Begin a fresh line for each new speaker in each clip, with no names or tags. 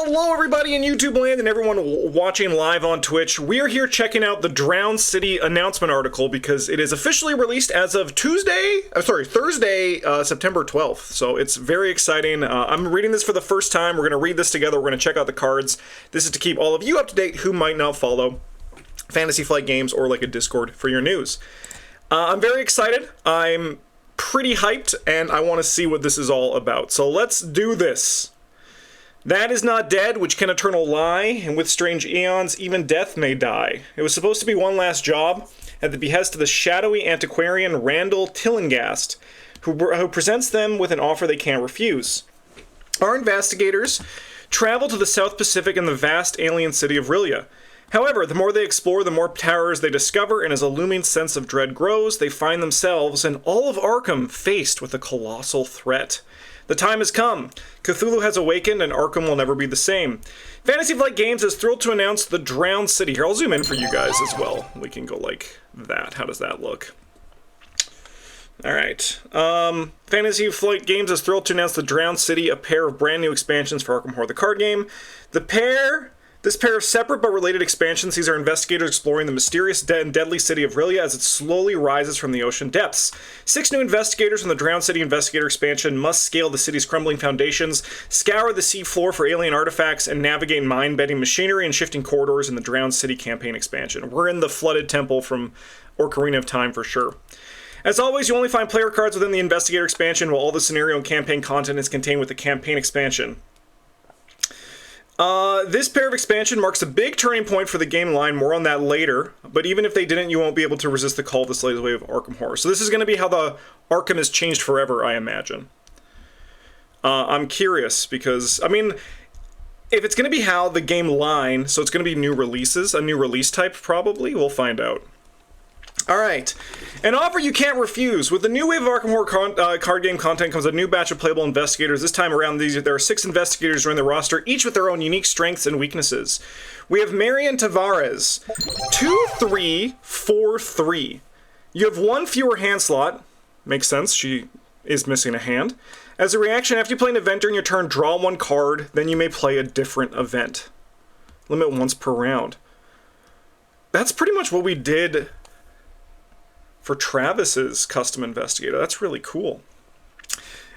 Hello everybody in YouTube land and everyone watching live on Twitch. We are here checking out the Drowned City announcement article because it is officially released as of Thursday, September 12th. So it's very exciting. I'm reading this for the first time. We're going to read this together. We're going to check out the cards. This is to keep all of you up to date who might not follow Fantasy Flight Games or like a Discord for your news. I'm very excited. I'm pretty hyped and I want to see what this is all about. So let's do this. That is not dead, which can eternal lie, and with strange eons, even death may die. It was supposed to be one last job, at the behest of the shadowy antiquarian Randall Tillinghast, who presents them with an offer they can't refuse. Our investigators travel to the South Pacific in the vast alien city of Rillia. However, the more they explore, the more towers they discover, and as a looming sense of dread grows, they find themselves and all of Arkham faced with a colossal threat. The time has come. Cthulhu has awakened, and Arkham will never be the same. Fantasy Flight Games is thrilled to announce the Drowned City. Here, I'll zoom in for you guys as well. We can go like that. How does that look? Alright. Fantasy Flight Games is thrilled to announce the Drowned City, a pair of brand new expansions for Arkham Horror the card game. This pair of separate but related expansions sees our investigators exploring the mysterious and deadly city of Rillia as it slowly rises from the ocean depths. 6 new investigators from the Drowned City Investigator expansion must scale the city's crumbling foundations, scour the sea floor for alien artifacts, and navigate mind-bending machinery and shifting corridors in the Drowned City campaign expansion. We're in the flooded temple from Ocarina of Time for sure. As always, you only find player cards within the Investigator expansion, while all the scenario and campaign content is contained with the campaign expansion. This pair of expansion marks a big turning point for the game line. More on that later. But even if they didn't, you won't be able to resist the call of this latest wave of Arkham Horror. So this is going to be how the Arkham has changed forever, I imagine. I'm curious because, I mean, if it's going to be how the game line, so it's going to be new releases, a new release type probably, we'll find out. Alright, an offer you can't refuse. With the new wave of Arkham Horror card game content comes a new batch of playable investigators. This time around, there are 6 investigators joining the roster, each with their own unique strengths and weaknesses. We have Marion Tavares, 2-3-4-3. You have 1 fewer hand slot. Makes sense, she is missing a hand. As a reaction, after you play an event during your turn, draw 1 card, then you may play a different event. Limit once per round. That's pretty much what we did for Travis's custom investigator. That's really cool.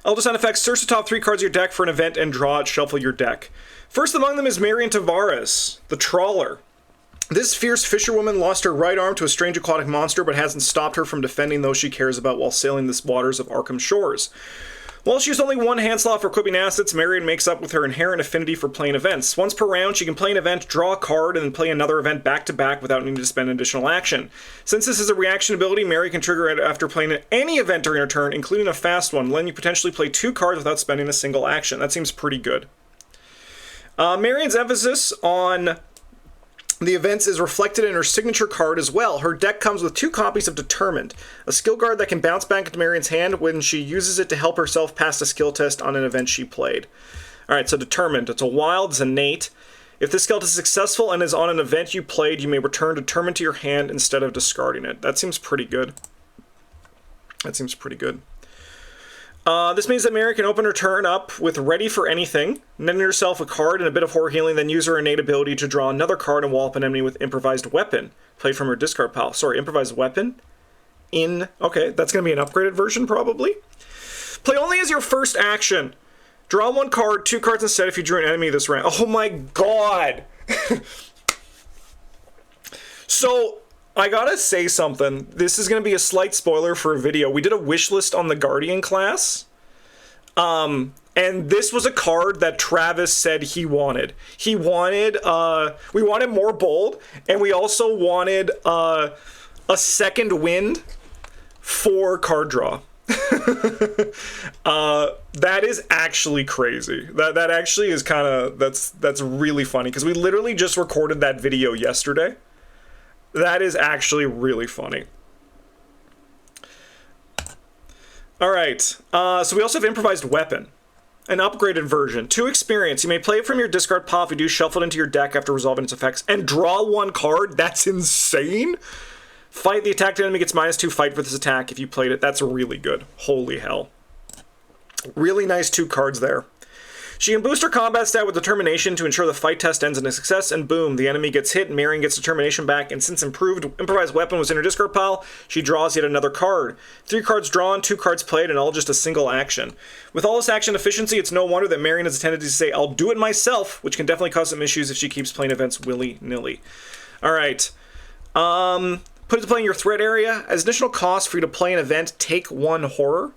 Elder Sign effects: search the top 3 cards of your deck for an event and draw it, shuffle your deck. First among them is Marion Tavares, the Trawler. This fierce fisherwoman lost her right arm to a strange aquatic monster, but hasn't stopped her from defending those she cares about while sailing the waters of Arkham shores. While she has only 1 hand slot for equipping assets, Marion makes up with her inherent affinity for playing events. Once per round, she can play an event, draw a card, and then play another event back-to-back without needing to spend additional action. Since this is a reaction ability, Marion can trigger it after playing any event during her turn, including a fast one, letting you potentially play 2 cards without spending a single action. That seems pretty good. Marion's emphasis on the events is reflected in her signature card as well. Her deck comes with 2 copies of Determined, a skill card that can bounce back into Marion's hand when she uses it to help herself pass a skill test on an event she played. Alright, so Determined. It's a wild, it's innate. If this skill test is successful and is on an event you played, you may return Determined to your hand instead of discarding it. That seems pretty good. This means that Marion can open her turn up with Ready for Anything, netting herself a card and a bit of horror healing, then use her innate ability to draw another card and wall up an enemy with Improvised Weapon, played from her discard pile. Sorry, Improvised Weapon? Okay, that's going to be an upgraded version, probably. Play only as your first action. Draw 1 card, 2 cards instead if you drew an enemy this round. Oh my god! So, I gotta say something. This is gonna be a slight spoiler for a video. We did a wish list on the Guardian class. And this was a card that Travis said he wanted. We wanted more bold, and we also wanted a second wind for card draw. That is actually crazy. That actually is kind of, that's really funny, because we literally just recorded that video yesterday. That is actually really funny. Alright, so we also have Improvised Weapon. An upgraded version. 2 experience. You may play it from your discard pile if you do shuffle it into your deck after resolving its effects, and draw 1 card? That's insane! Fight the attacked enemy gets -2 fight for this attack if you played it. That's really good. Holy hell. Really nice 2 cards there. She can boost her combat stat with determination to ensure the fight test ends in a success, and boom, the enemy gets hit, and Marion gets determination back, and since improvised weapon was in her discard pile, she draws yet another card. 3 cards drawn, 2 cards played, and all just a single action. With all this action efficiency, it's no wonder that Marion has a tendency to say, I'll do it myself, which can definitely cause some issues if she keeps playing events willy-nilly. Alright. Put it to play in your threat area. As additional cost for you to play an event, take 1 horror.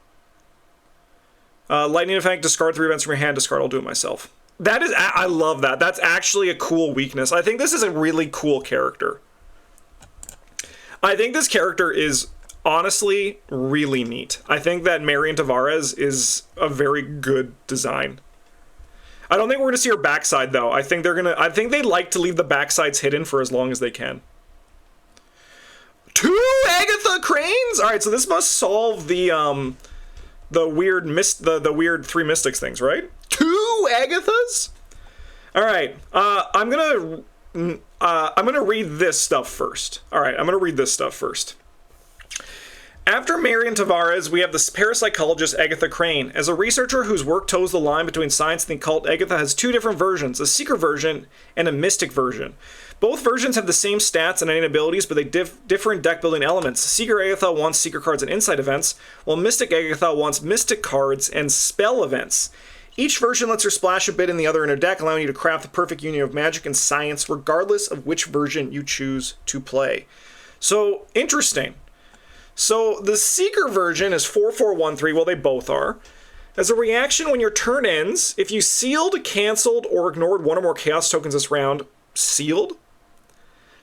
Lightning effect, discard 3 events from your hand, discard, I'll do it myself. That is, I love that. That's actually a cool weakness. I think this is a really cool character. I think this character is honestly really neat. I think that Marion Tavares is a very good design. I don't think we're gonna see her backside though. I think they like to leave the backsides hidden for as long as they can. 2 Agatha Cranes? Alright, so this must solve the weird 3 Mystics things, right? 2 Agathas? All right. I'm gonna read this stuff first. All right, I'm gonna read this stuff first. After Marion Tavares, we have the parapsychologist Agatha Crane. As a researcher whose work toes the line between science and the occult, Agatha has 2 different versions, a seeker version and a mystic version. Both versions have the same stats and innate abilities, but they differ in deck-building elements. Seeker Agatha wants Seeker cards and Insight events, while Mystic Agatha wants Mystic cards and Spell events. Each version lets her splash a bit in the other in her deck, allowing you to craft the perfect union of magic and science, regardless of which version you choose to play. So, interesting. So, the Seeker version is 4/4/1/3, well, they both are. As a reaction, when your turn ends, if you sealed, canceled, or ignored 1 or more Chaos tokens this round, sealed?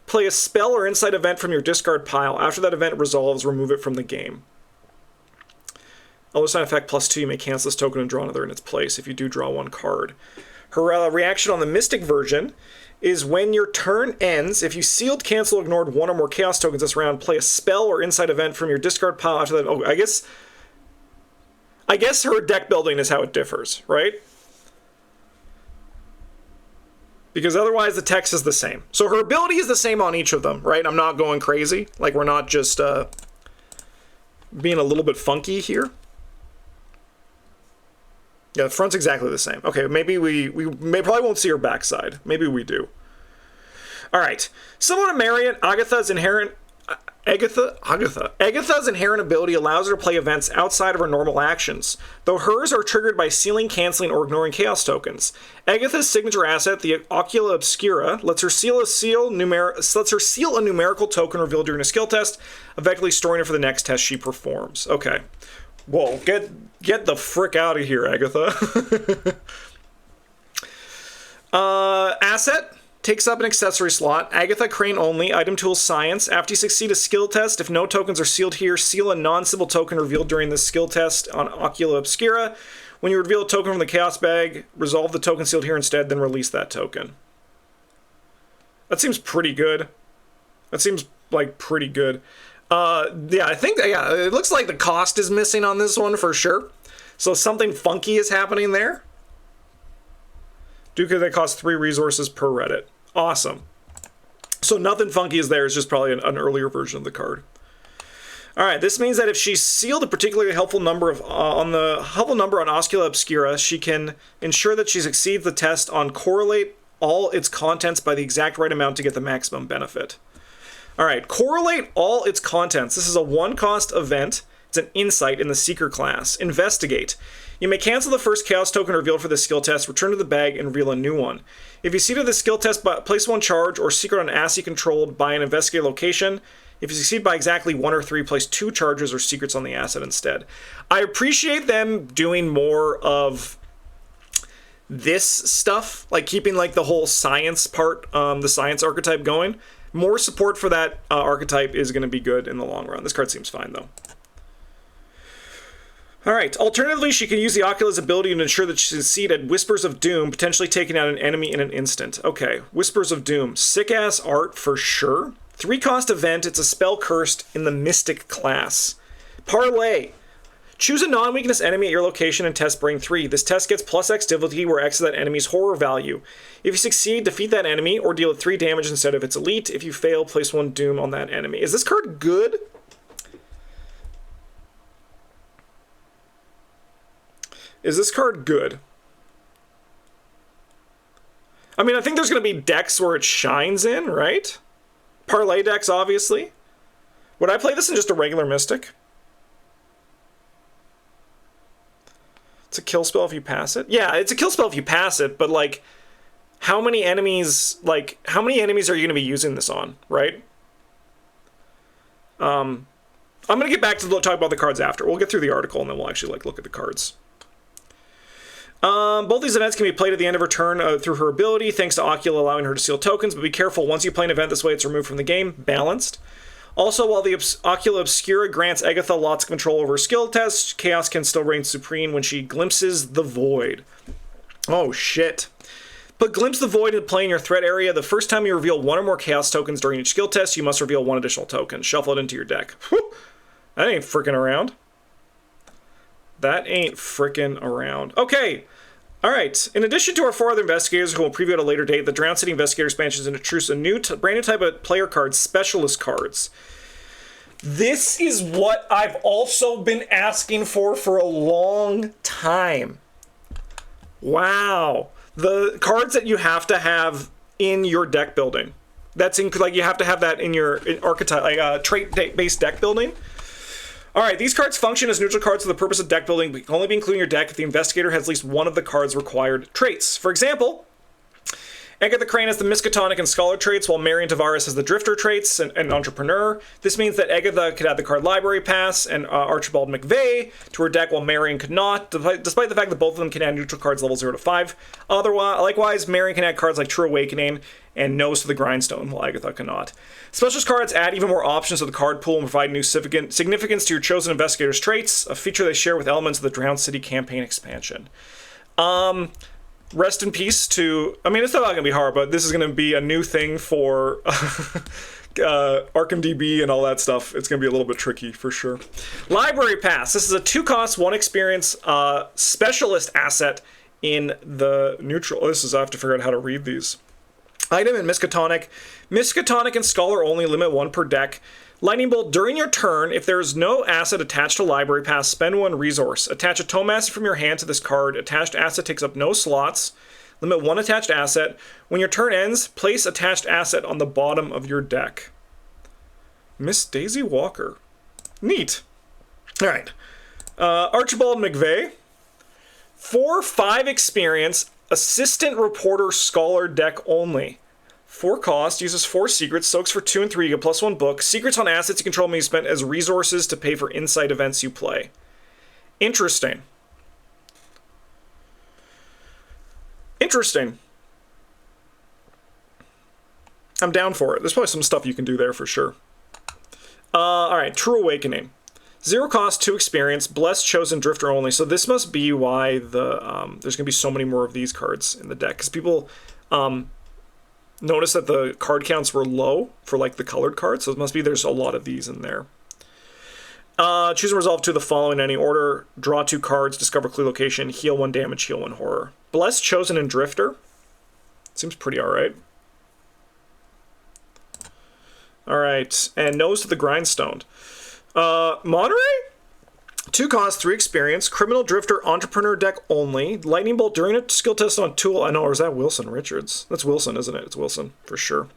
Play a spell or insight event from your discard pile. After that event resolves, remove it from the game. Other sign effect +2, you may cancel this token and draw another in its place if you do draw 1 card. Her reaction on the Mystic version is when your turn ends, if you sealed, canceled, ignored 1 or more Chaos tokens this round, play a spell or insight event from your discard pile. After that, oh, I guess her deck building is how it differs, right? Because otherwise the text is the same. So her ability is the same on each of them, right? I'm not going crazy. Like, we're not just being a little bit funky here. Yeah, the front's exactly the same. Okay, maybe we probably won't see her backside. Maybe we do. All right. Similar to Marion, Agatha's inherent ability allows her to play events outside of her normal actions, though hers are triggered by sealing, canceling, or ignoring Chaos tokens. Agatha's signature asset, the Ocula Obscura, lets her seal a numerical token revealed during a skill test, effectively storing it for the next test she performs. Okay. Whoa, get the frick out of here, Agatha. Asset. Takes up an accessory slot. Agatha Crane only. Item tool science. After you succeed a skill test, if no tokens are sealed here, seal a non-symbol token revealed during the skill test on Ocula Obscura. When you reveal a token from the Chaos bag, resolve the token sealed here instead, then release that token. That seems pretty good. That seems like pretty good. Yeah, I think, yeah, it looks like the cost is missing on this one for sure. So something funky is happening there. Due to they cost 3 resources per Reddit. Awesome. So nothing funky is there. It's just probably an earlier version of the card. All right. This means that if she's sealed a particularly helpful number on Ocula Obscura, she can ensure that she succeeds the test on correlate all its contents by the exact right amount to get the maximum benefit. All right. Correlate all its contents. This is a 1-cost event. It's an insight in the Seeker class. Investigate. You may cancel the first Chaos token revealed for the skill test, return to the bag, and reveal a new one. If you succeed at the skill test, place 1 charge or secret on an asset controlled by an Investigator location. If you succeed by exactly 1 or 3, place 2 charges or secrets on the asset instead. I appreciate them doing more of this stuff, like keeping like the whole science part, the science archetype going. More support for that archetype is going to be good in the long run. This card seems fine, though. Alright, alternatively, she can use the Ocula's ability to ensure that she succeeds at Whispers of Doom, potentially taking out an enemy in an instant. Okay, Whispers of Doom. Sick-ass art for sure. 3-cost event, it's a spell cursed in the Mystic class. Parlay. Choose a non-weakness enemy at your location and test bring 3. This test gets +X difficulty where X is that enemy's horror value. If you succeed, defeat that enemy or deal 3 damage instead of its elite. If you fail, place 1 Doom on that enemy. Is this card good? Is this card good? I mean, I think there's going to be decks where it shines in, right? Parlay decks, obviously. Would I play this in just a regular Mystic? It's a kill spell if you pass it? Yeah, it's a kill spell if you pass it, but, like, how many enemies are you going to be using this on, right? I'm going to get back to talk about the cards after. We'll get through the article, and then we'll actually, like, look at the cards. Both these events can be played at the end of her turn through her ability, thanks to Ocula allowing her to steal tokens, but be careful, once you play an event this way, it's removed from the game. Balanced. Also, while the Ocula Obscura grants Agatha lots of control over skill tests, Chaos can still reign supreme when she glimpses the Void. Oh, shit. Put Glimpse the Void into play in your threat area. The first time you reveal one or more Chaos tokens during each skill test, you must reveal one additional token. Shuffle it into your deck. Whew. That ain't frickin' around. That ain't frickin' around. Okay. Alright. In addition to our 4 other investigators who will preview at a later date, the Drowned City Investigator expansion introduces a brand new type of player cards, specialist cards. This is what I've also been asking for a long time. Wow. The cards that you have to have in your deck building. That's like you have to have that in your archetype, like trait-based deck building. Alright, these cards function as neutral cards for the purpose of deck building, but can only be included in your deck if the investigator has at least one of the card's required traits. For example, Agatha Crane has the Miskatonic and Scholar traits, while Marion Tavares has the Drifter traits and Entrepreneur. This means that Agatha could add the card Library Pass and Archibald McVeigh to her deck, while Marion could not, despite the fact that both of them can add neutral cards level 0 to 5. Likewise, Marion can add cards like True Awakening and Nose to the Grindstone, while Agatha cannot. Specialist cards add even more options to the card pool and provide new significance to your chosen investigator's traits, a feature they share with elements of the Drowned City campaign expansion. Rest in peace to... I mean, it's not going to be hard, but this is going to be a new thing for Arkham DB and all that stuff. It's going to be a little bit tricky, for sure. Library Pass. This is a 2-cost, 1-experience specialist asset in the neutral... I have to figure out how to read these. Item and Miskatonic. Miskatonic and Scholar only, limit 1 per deck. Lightning Bolt, during your turn, if there is no asset attached to Library Pass, spend 1 resource. Attach a tome asset from your hand to this card. Attached asset takes up no slots. Limit 1 attached asset. When your turn ends, place attached asset on the bottom of your deck. Miss Daisy Walker. Neat. Alright. Archibald McVeigh. 4/5 experience. Assistant Reporter Scholar deck only. 4 cost, uses 4 secrets, soaks for 2 and 3, you get +1 book. Secrets on assets you control may be spent as resources to pay for insight events you play. Interesting. Interesting. I'm down for it. There's probably some stuff you can do there for sure. Alright, True Awakening. 0 cost, 2 experience, Blessed, Chosen, Drifter only. So this must be why the there's going to be so many more of these cards in the deck. Because people noticed that the card counts were low for like the colored cards. So it must be there's a lot of these in there. Choose and resolve 2 of the following in any order. Draw 2 cards, discover clue location, heal 1 damage, heal 1 horror. Blessed, Chosen, and Drifter. Seems pretty alright. Alright, and Nose to the Grindstone. Monterey? 2 cost, 3 experience, Criminal Drifter Entrepreneur deck only, Lightning Bolt during a skill test on tool. I know, or is that Wilson Richards? That's Wilson, isn't it? It's Wilson, for sure.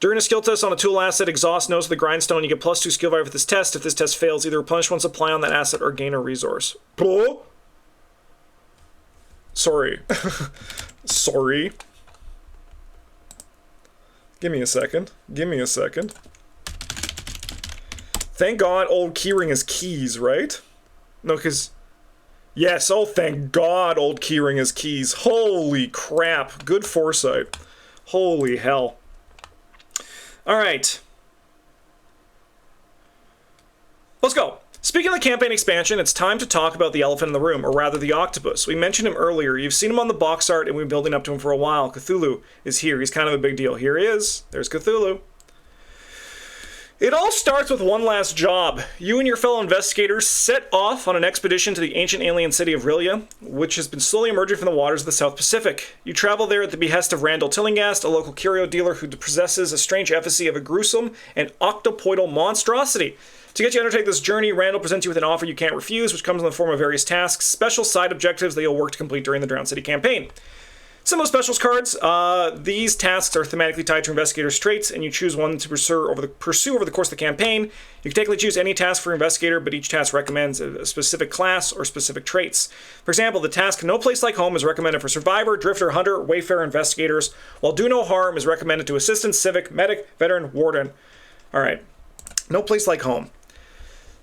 During a skill test on a tool asset, exhaust Nose of the Grindstone, you get +2 skill value for this test. If this test fails, either replenish 1 supply on that asset or gain a resource. Oh? Sorry. Sorry. Give me a second. Give me a second. Thank God old keyring is keys, right? No, because... Yes, oh thank God old keyring is keys. Holy crap. Good foresight. Holy hell. Alright. Let's go. Speaking of the campaign expansion, it's time to talk about the elephant in the room, or rather the octopus. We mentioned him earlier. You've seen him on the box art, and we've been building up to him for a while. Cthulhu is here. He's kind of a big deal. Here he is. There's Cthulhu. It all starts with one last job. You and your fellow investigators set off on an expedition to the ancient alien city of Rilia, which has been slowly emerging from the waters of the South Pacific. You travel there at the behest of Randall Tillinghast, a local curio dealer who possesses a strange effigy of a gruesome and octopoidal monstrosity. To get you to undertake this journey, Randall presents you with an offer you can't refuse, which comes in the form of various tasks, special side objectives that you'll work to complete during the Drowned City campaign. Some of the specials cards, these tasks are thematically tied to investigator's traits, and you choose one to pursue over the course of the campaign. You can technically choose any task for investigator, but each task recommends a specific class or specific traits. For example, the task No Place Like Home is recommended for survivor, drifter, hunter, wayfarer, investigators, while Do No Harm is recommended to assistant, civic, medic, veteran, warden. All right, No Place Like Home.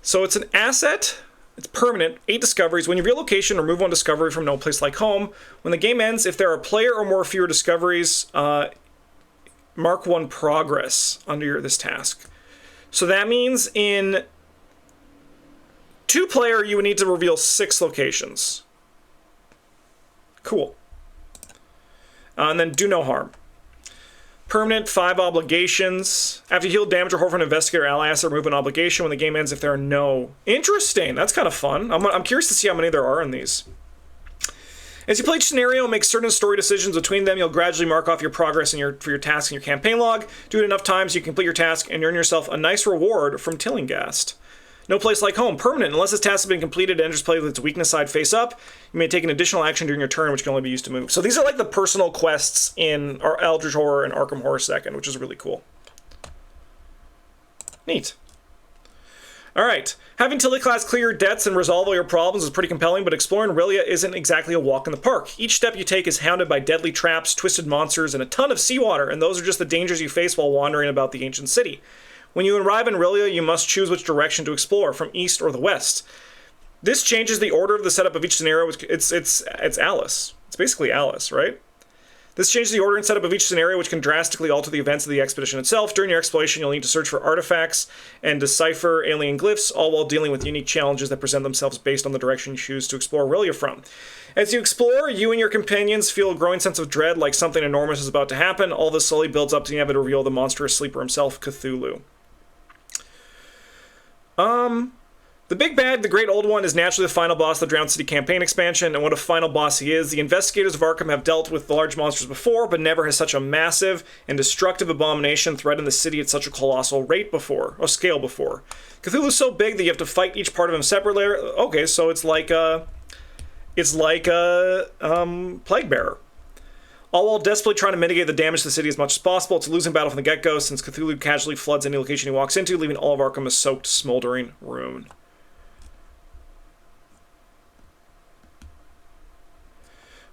So it's an asset. It's permanent, 8 discoveries. When you reveal location, remove 1 discovery from No Place Like Home. When the game ends, if there are player or more fewer discoveries, mark 1 progress under this task. So that means in 2-player, you would need to reveal 6 locations. Cool. And then Do No Harm. Permanent, 5 obligations. After you heal damage or horror from an investigator ally, has to remove an obligation when the game ends if there are no. Interesting. That's kind of fun. I'm curious to see how many there are in these. As you play each scenario and make certain story decisions between them, you'll gradually mark off your progress for your task in your campaign log. Do it enough times, you complete your task and earn yourself a nice reward from Tillinghast. No Place Like Home. Permanent. Unless this task has been completed, it enters play with its weakness side face up. You may take an additional action during your turn, which can only be used to move. So these are like the personal quests in our Eldritch Horror and Arkham Horror 2nd, which is really cool. Neat. Alright. Having Tilly class clear your debts and resolve all your problems is pretty compelling, but exploring Aurelia isn't exactly a walk in the park. Each step you take is hounded by deadly traps, twisted monsters, and a ton of seawater, and those are just the dangers you face while wandering about the ancient city. When you arrive in Aurelia, you must choose which direction to explore, from east or the west. This changes the order of the setup of each scenario. It's Alice. It's basically Alice, right? This changes the order and setup of each scenario, which can drastically alter the events of the expedition itself. During your exploration, you'll need to search for artifacts and decipher alien glyphs, all while dealing with unique challenges that present themselves based on the direction you choose to explore Aurelia from. As you explore, you and your companions feel a growing sense of dread, like something enormous is about to happen. All this slowly builds up to the end to reveal the monstrous sleeper himself, Cthulhu. The big bad, the great old one, is naturally the final boss of the Drowned City campaign expansion, and what a final boss he is. The investigators of Arkham have dealt with the large monsters before, but never has such a massive and destructive abomination threatened the city at such a colossal rate before, or scale before. Cthulhu's so big that you have to fight each part of him separately. Okay, so it's like a plague bearer. All while desperately trying to mitigate the damage to the city as much as possible. It's a losing battle from the get-go, since Cthulhu casually floods any location he walks into, leaving all of Arkham a soaked, smoldering ruin.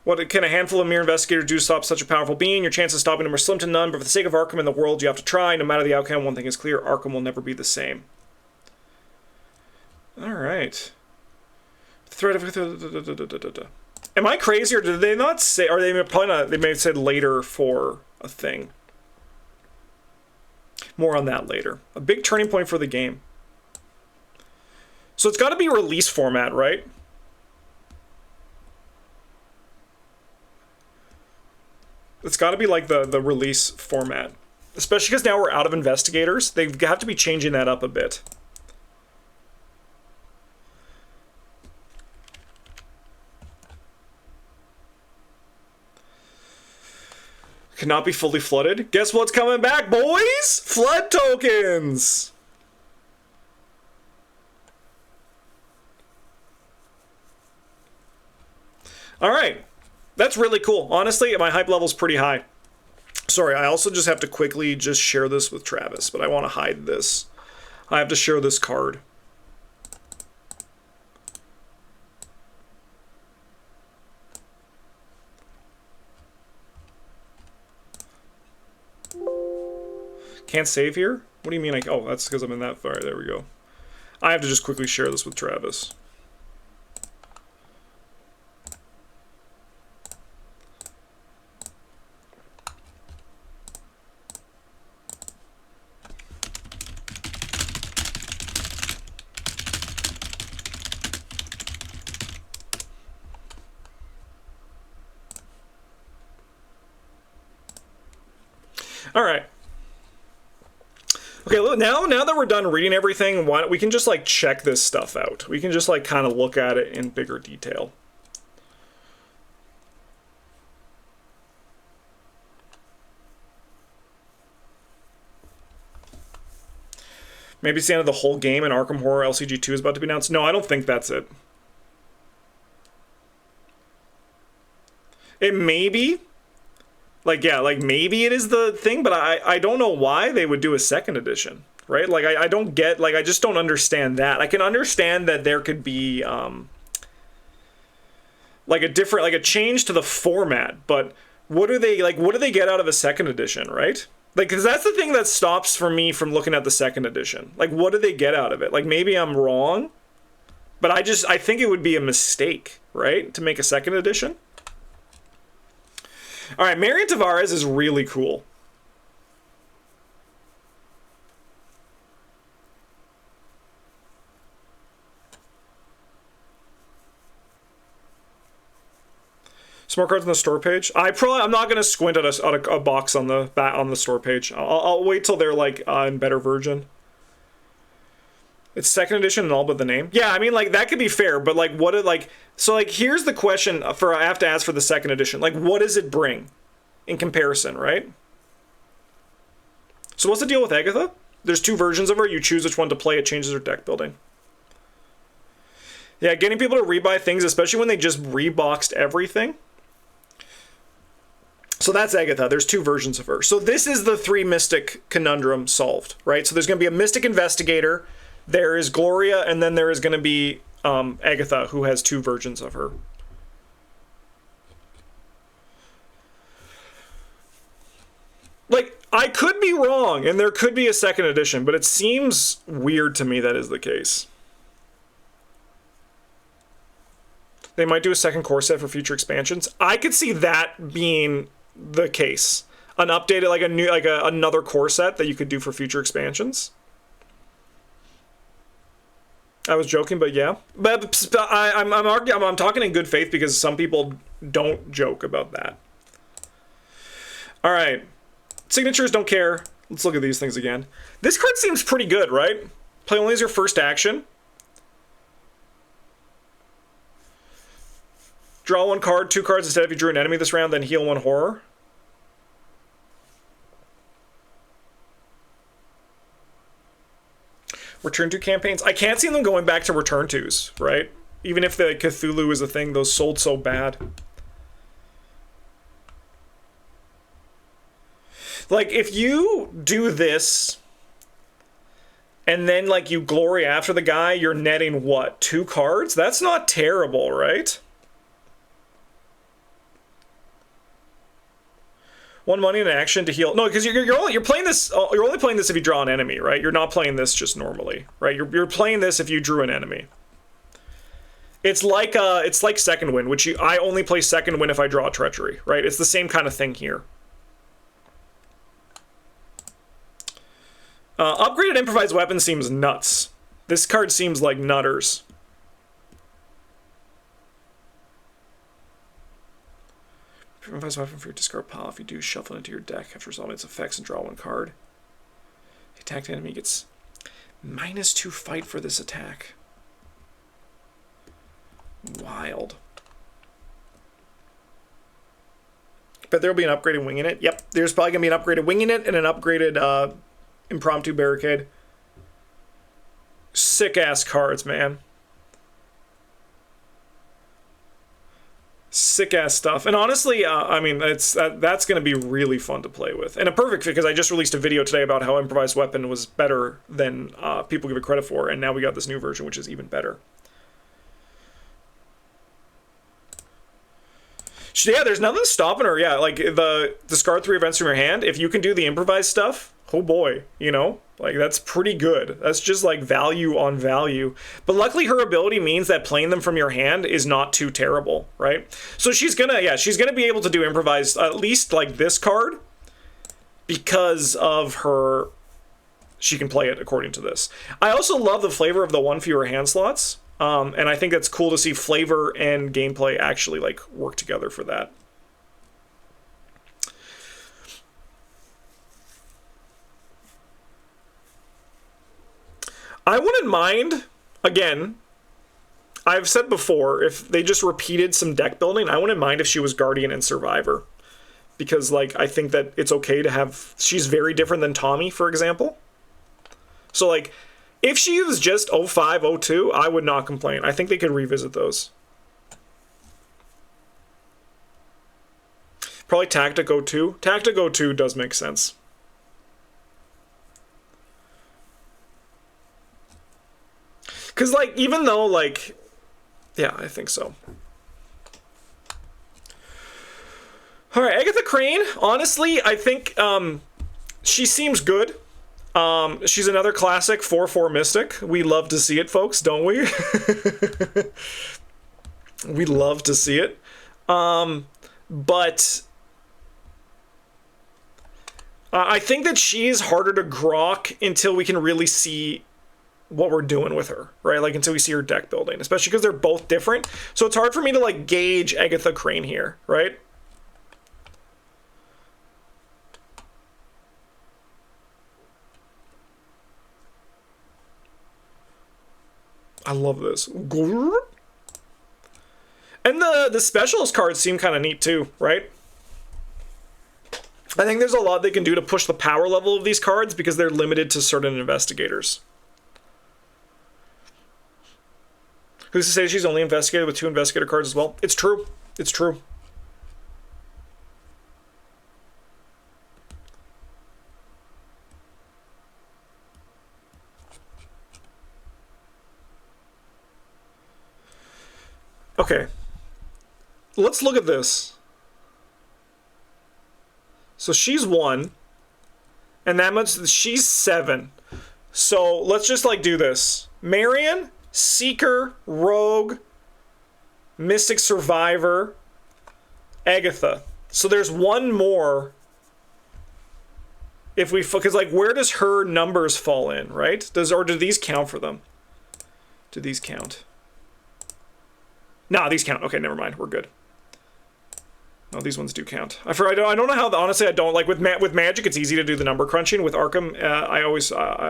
What can a handful of mere investigators do to stop such a powerful being? Your chances of stopping him are slim to none, but for the sake of Arkham and the world, you have to try. No matter the outcome, one thing is clear: Arkham will never be the same. Alright. Threat of... Am I crazy, or did they not say... Or they probably not... They may have said later for a thing. More on that later. A big turning point for the game. So it's got to be release format, right? It's got to be like the release format. Especially because now we're out of investigators. They have to be changing that up a bit. Cannot be fully flooded. Guess what's coming back, boys? Flood tokens! Alright. That's really cool. Honestly, my hype level's pretty high. Sorry, I also just have to quickly just share this with Travis, but I want to hide this. I have to share this card. Can't save here? What do you mean? Oh, that's because I'm in that fire. There we go. I have to just quickly share this with Travis. All right. Okay, look, now that we're done reading everything, we can just like check this stuff out. We can just like kind of look at it in bigger detail. Maybe it's the end of the whole game and Arkham Horror LCG 2 is about to be announced. No, I don't think that's it. It may be. Like, yeah, like maybe it is the thing, but I don't know why they would do a second edition, right? Like, I don't get, like, I just don't understand that. I can understand that there could be, like a different, like a change to the format, but what do they get out of a second edition, right? Like, because that's the thing that stops for me from looking at the second edition. Like, what do they get out of it? Like, maybe I'm wrong, but I think it would be a mistake, right? To make a second edition. All right, Marion Tavares is really cool. Some more cards on the store page. I'm not gonna squint at a box on the store page. I'll wait till they're like in better version. It's second edition and all but the name. Yeah, I mean, like, that could be fair, but like, so like, here's the question I have to ask for the second edition. Like, what does it bring in comparison, right? So what's the deal with Agatha? There's 2 versions of her. You choose which one to play. It changes her deck building. Yeah, getting people to rebuy things, especially when they just reboxed everything. So that's Agatha. There's 2 versions of her. So this is the 3 Mystic conundrum solved, right? So there's going to be a Mystic Investigator, there is Gloria, and then there is going to be Agatha, who has 2 versions of her. Like, I could be wrong, and there could be a second edition, but it seems weird to me that is the case. They might do a second core set for future expansions. I could see that being the case. An updated, like a new, like another core set that you could do for future expansions. I was joking, but yeah. But I'm talking in good faith because some people don't joke about that. All right. Signatures, don't care. Let's look at these things again. This card seems pretty good, right? Play only as your first action. Draw 1 card, 2 cards instead if you drew an enemy this round, then heal 1 horror. Return 2 campaigns. I can't see them going back to return 2s, right? Even if the Cthulhu is a thing, those sold so bad. Like, if you do this, and then, like, you glory after the guy, you're netting, what, 2 cards? That's not terrible, right? 1 money in action to heal. No, because you're playing this. You're only playing this if you draw an enemy, right? You're not playing this just normally, right? You're playing this if you drew an enemy. It's like Second Wind, which I only play Second Wind if I draw a treachery, right? It's the same kind of thing here. Upgraded improvised weapon seems nuts. This card seems like nutters. Improvised weapon for your discard pile. If you do, shuffle it into your deck after resolving its effects and draw 1 card. The attacked enemy gets -2 fight for this attack. Wild. But there'll be an upgraded wing in it. Yep, there's probably going to be an upgraded wing in it and an upgraded impromptu barricade. Sick-ass cards, man. Sick-ass stuff. And honestly, I mean, that's going to be really fun to play with. And a perfect fit, because I just released a video today about how improvised weapon was better than people give it credit for, and now we got this new version, which is even better. Yeah, there's nothing stopping her. Yeah, like, discard 3 events from your hand. If you can do the improvised stuff, oh boy, you know? Like, that's pretty good. That's just, like, value on value. But luckily, her ability means that playing them from your hand is not too terrible, right? So she's gonna be able to do improvised, at least, like, this card, because of her... She can play it according to this. I also love the flavor of the 1 fewer hand slots, and I think that's cool to see flavor and gameplay actually, like, work together for that. I wouldn't mind, again, I've said before, if they just repeated some deck building, I wouldn't mind if she was Guardian and Survivor. Because, like, I think that it's okay to have... She's very different than Tommy, for example. So, like, if she was just 05, 02, I would not complain. I think they could revisit those. probably Tactic 02. Tactic 02 does make sense. Because, like, even though, like... Yeah, I think so. Alright, Agatha Crane, honestly, I think she seems good. She's another classic 4/4 Mystic. We love to see it, folks, don't we? We love to see it. But I think that she's harder to grok until we can really see what we're doing with her, right? Like, until we see her deck building, especially because they're both different. So it's hard for me to, like, gauge Agatha Crane here, right? I love this. And the specialist cards seem kind of neat too, right? I think there's a lot they can do to push the power level of these cards because they're limited to certain investigators. Who's to say she's only investigated with 2 investigator cards as well? It's true. It's true. Okay. Let's look at this. So she's 1. And that much, she's 7. So let's just, like, do this. Marion, Seeker, Rogue, Mystic Survivor, Agatha. So there's one more. If we, because, like, where does her numbers fall in, right? Or do these count for them? Do these count? Nah, these count. Okay, never mind. We're good. No, these ones do count. I don't know how. Honestly, I don't like with Magic. It's easy to do the number crunching. With Arkham, I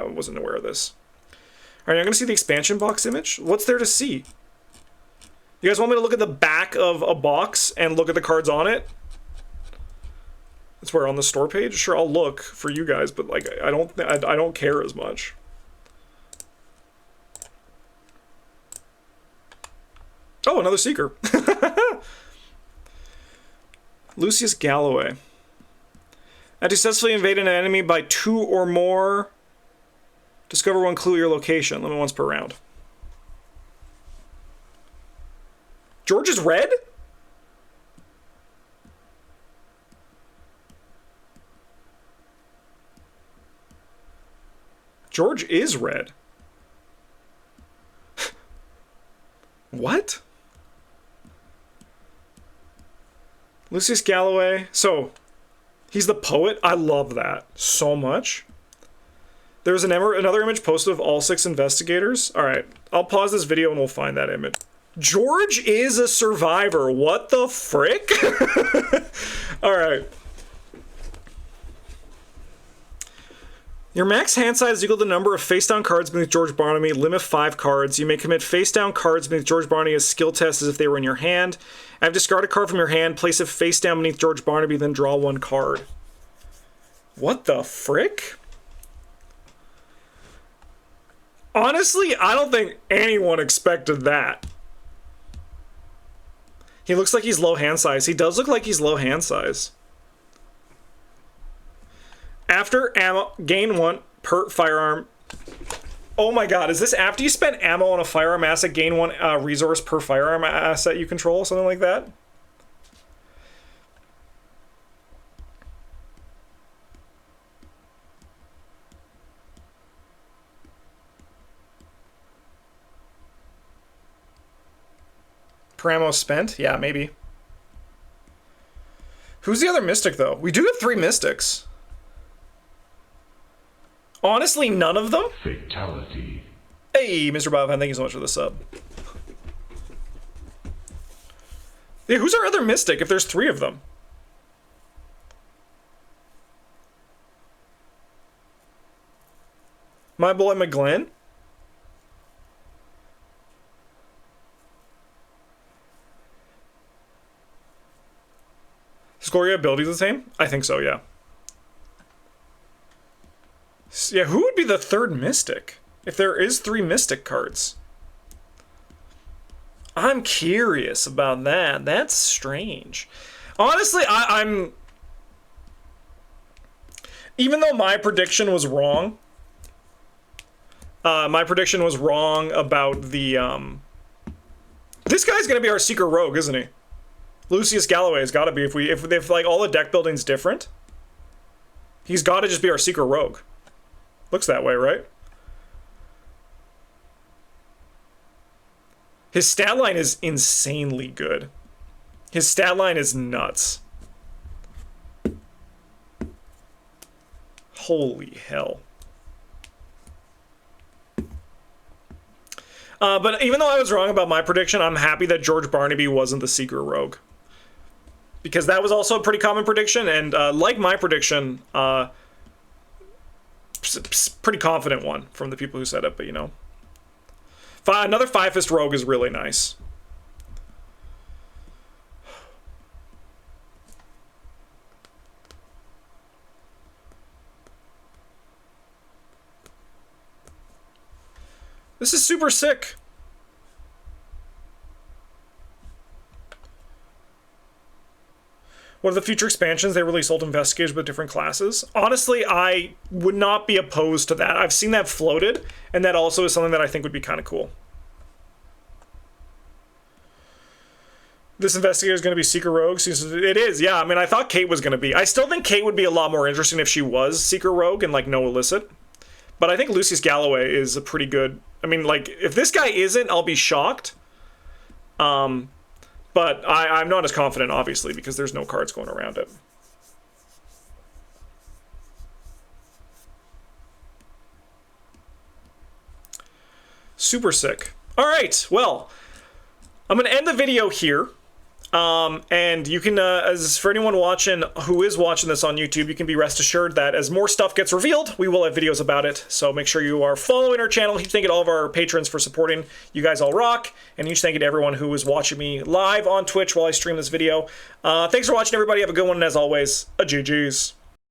wasn't aware of this. All right, I'm gonna see the expansion box image. What's there to see? You guys want me to look at the back of a box and look at the cards on it? That's where on the store page. Sure, I'll look for you guys, but like I don't care as much. Oh, another Seeker. Lucius Galloway. After successfully invading an enemy by 2 or more, discover 1 clue at your location. Limit once per round. George is red? George is red. What? Lucius Galloway. So, he's the poet. I love that so much. There's another image posted of all 6 investigators. All right, I'll pause this video and we'll find that image. George is a survivor. What the frick? All right. Your max hand size is equal to the number of face-down cards beneath George Barnaby. Limit 5 cards. You may commit face-down cards beneath George Barnaby as skill tests as if they were in your hand. I've discarded a card from your hand, place it face-down beneath George Barnaby, then draw 1 card. What the frick? Honestly, I don't think anyone expected that. He looks like he's low hand size. He does look like he's low hand size. After ammo, gain 1 per firearm. Oh my god, is this after you spend ammo on a firearm asset, gain 1 resource per firearm asset you control? Something like that? Per ammo spent? Yeah, maybe. Who's the other mystic, though? We do have 3 mystics. Honestly, none of them?
Fatality.
Hey, Mr. Bobhan, thank you so much for the sub. Yeah, who's our other mystic if there's 3 of them? My boy McGlenn? Is Gloria ability the same? I think so, yeah. Yeah, who would be the 3rd mystic? If there is 3 mystic cards. I'm curious about that. That's strange. Honestly, I'm... Even though my prediction was wrong... my prediction was wrong about the... This guy's gonna be our secret rogue, isn't he? Lucius Galloway has got to be. If like all the deck building's different, he's got to just be our secret rogue. Looks that way, right? His stat line is insanely good. His stat line is nuts. Holy hell. But even though I was wrong about my prediction, I'm happy that George Barnaby wasn't the secret rogue. Because that was also a pretty common prediction, and like my prediction, pretty confident one from the people who said it, but you know. Another 5-fist rogue is really nice. This is super sick. What are the future expansions? They release old investigators with different classes. Honestly, I would not be opposed to that. I've seen that floated, and that also is something that I think would be kind of cool. This investigator is going to be Secret Rogue. It is, yeah. I mean, I thought Kate was going to be. I still think Kate would be a lot more interesting if she was Secret Rogue and, like, no illicit. But I think Lucius Galloway is a pretty good... I mean, like, if this guy isn't, I'll be shocked. But I'm not as confident, obviously, because there's no cards going around it. Super sick. All right, well, I'm going to end the video here. And you can, as for anyone watching who is watching this on YouTube, you can be rest assured that as more stuff gets revealed, we will have videos about it. So make sure you are following our channel. Huge thank you to all of our patrons for supporting. You guys all rock. And huge thank you to everyone who is watching me live on Twitch while I stream this video. Thanks for watching, everybody. Have a good one. And as always, a GG's.